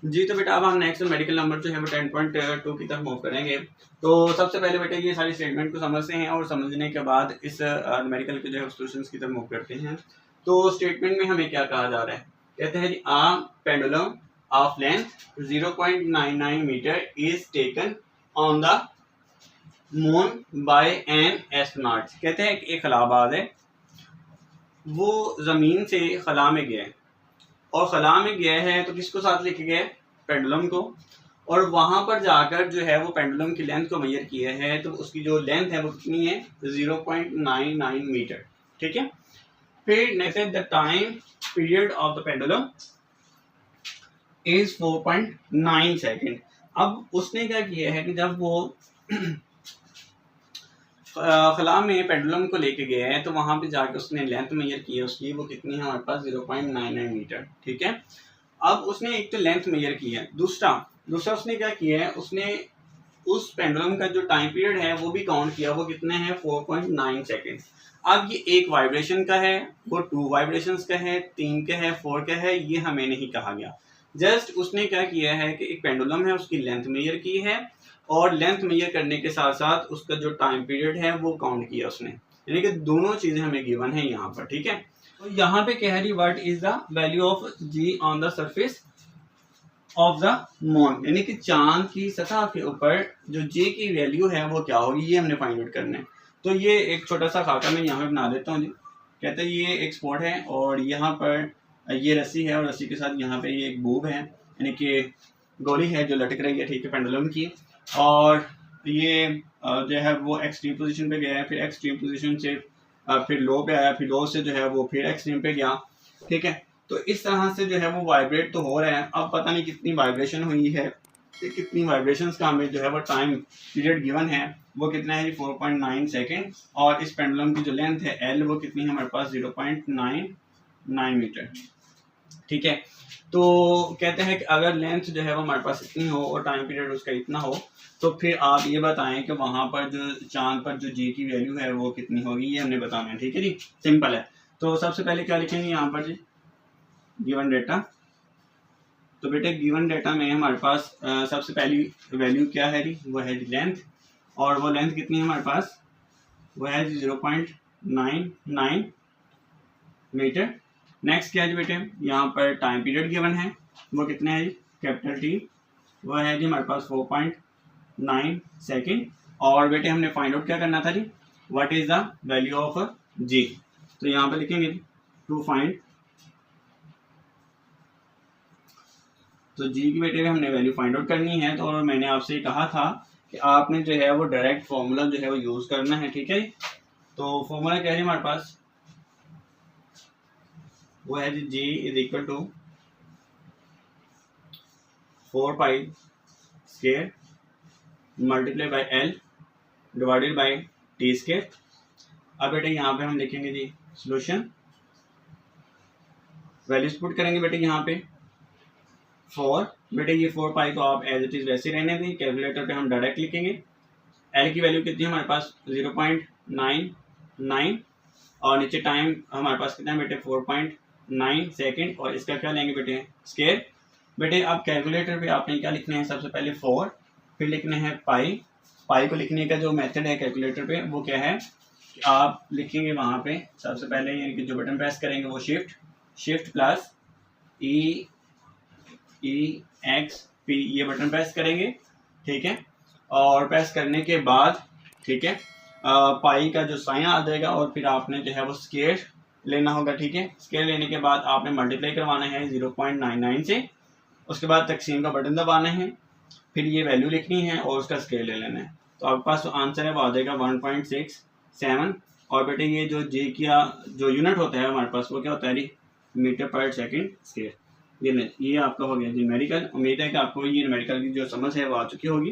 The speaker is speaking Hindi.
जी तो बेटा अब हम नेक्स्ट मेडिकल नंबर जो है वो 10.2 की तरफ मूव करेंगे। तो सबसे पहले बेटा ये सारी स्टेटमेंट को समझते हैं और समझने के बाद इस मेडिकल के जो है सॉल्यूशंस की तरफ मूव करते हैं। तो स्टेटमेंट में हमें क्या कहा जा रहा है, कहते हैं जी pendulum of length 0.99 metre is taken on the moon by an astronaut. कहते हैं एक खलाबाज है, वो जमीन से खला में गया है और खला में गया है तो किसको साथ लेके गया, पेंडुलम को, और वहां पर जाकर जो है वो पेंडुलम की लेंथ को मेजर किया है। तो उसकी जो लेंथ है वो कितनी है, 0.99 मीटर। ठीक है, फिर नेक्स्ट है the time period of the pendulum is 4.9 second. अब उसने क्या किया है कि जब वो खला में पेंडुलम को लेके गए हैं तो वहां पे जाके उसने लेंथ मेजर की है उसकी, वो कितनी है हमारे पास 0.99 मीटर। ठीक है, अब उसने एक तो लेंथ मेजर की है, दूसरा उसने क्या किया है, उसने उस पेंडुलम का जो टाइम पीरियड है वो भी काउंट किया, वो कितने हैं 4.9 सेकेंड। अब ये एक वाइब्रेशन का है, वो 2 वाइब्रेशंस का है, 3 का है, 4 का है, ये हमें नहीं कहा गया। जस्ट उसने क्या किया है कि एक पेंडुलम है उसकी लेंथ मेजर की है और लेंथ मेजर करने के साथ साथ उसका जो टाइम पीरियड है वो काउंट किया उसने, यानी कि दोनों चीजें हमें गिवन है यहाँ पर। ठीक है, तो यहाँ पे कह रही what is the value of g on the surface of the moon, यानी कि चांद की सतह के ऊपर जो जे की वैल्यू है वो क्या होगी, ये हमने फाइंड आउट करना है। तो ये एक छोटा सा खाका मैं यहाँ पे बना देता हूँ जी। कहते हैं ये एक स्पॉट है और यहाँ पर ये रस्सी है और रस्सी के साथ यहाँ पे ये एक बूब है, यानी कि गोली है जो लटक रही है, ठीक है, पेंडुलम की। और ये जो है वो एक्सट्रीम पोजीशन पे गया है, फिर एक्सट्रीम पोजीशन से फिर लो पे आया, फिर लो से जो है वो फिर एक्सट्रीम पे गया। ठीक है, तो इस तरह से जो है वो वाइब्रेट तो हो रहा है। अब पता नहीं कितनी वाइब्रेशन हुई है, कितनी वाइब्रेशंस का हमें जो है वो टाइम पीरियड गिवन है वो कितना है 4.9 सेकेंड, और इस पेंडुलम की जो लेंथ है एल वो कितनी है हमारे पास 0.99 मीटर। ठीक है, तो कहते हैं कि अगर लेंथ जो है वो हमारे पास इतनी हो और टाइम पीरियड उसका इतना हो तो फिर आप ये बताएं कि वहां पर जो चांद पर जो जी की वैल्यू है वो कितनी होगी, ये हमने बताना है। ठीक है जी, सिंपल है। तो सबसे पहले क्या लिखेंगे यहाँ पर जी, गिवन डेटा। तो बेटे गिवन डेटा में हमारे पास सबसे पहली वैल्यू क्या है जी, वो है जी लेंथ, और वो लेंथ कितनी है हमारे पास, वो है जी 0.99 मीटर। नेक्स्ट क्या है जी बेटे, यहाँ पर टाइम पीरियड गिवन है, वो कितने है जी, कैपिटल टी, वो है जी हमारे पास 4.9 सेकेंड। और बेटे हमने फाइंड आउट क्या करना था जी, what is the value of g. तो यहाँ पर लिखेंगे जी टू फाइंड, तो जी की बेटे हमने वैल्यू फाइंड आउट करनी है। तो और मैंने आपसे कहा था कि आपने जो है वो डायरेक्ट फॉर्मूला जो है वो यूज करना है। ठीक है, तो फॉर्मूला क्या है हमारे पास, वो है g is equal to 4 pi square multiply by l divided by t square. अब बेटे यहाँ पे हम लिखेंगे जी सोल्यूशन, वैल्यूज पुट करेंगे बेटे यहाँ पे 4, बेटे ये 4 पाई तो आप एज इट इज वैसे रहने दें, कैलकुलेटर पे हम डायरेक्ट लिखेंगे। एल की वैल्यू कितनी है हमारे पास 0.99 और नीचे टाइम हमारे पास कितना है बेटे 4.9 सेकेंड, और इसका क्या लेंगे बेटे स्क्वायर। बेटे अब कैलकुलेटर पे आपने क्या लिखना है, सबसे पहले 4, फिर लिखना है पाई को लिखने का जो मेथड है कैलकुलेटर पे वो क्या है कि आप लिखेंगे वहाँ पे सबसे पहले यानी कि जो बटन प्रेस करेंगे वो शिफ्ट प्लस ई एक्स पी, ये बटन प्रेस करेंगे। ठीक है, और प्रेस करने के बाद ठीक है पाई का जो साइन आ जाएगा और फिर आपने जो है वो स्क्वायर लेना होगा। ठीक है, स्क्वायर लेने के बाद आपने मल्टीप्लाई करवाना है 0.99 से, उसके बाद तकसीम का बटन दबाना है, फिर ये वैल्यू लिखनी है और उसका स्केल ले लेना है। तो आपके पास जो आंसर है वो आ जाएगा 1.67। और बेटे ये जो जे का जो यूनिट होता है हमारे पास वो क्या होता है जी, मीटर पर सेकेंड स्क्वायर। ये आपका हो गया जी न्यूमेरिकल। उम्मीद है कि आपको ये न्यूमेरिकल की जो समझ है वो आ चुकी होगी।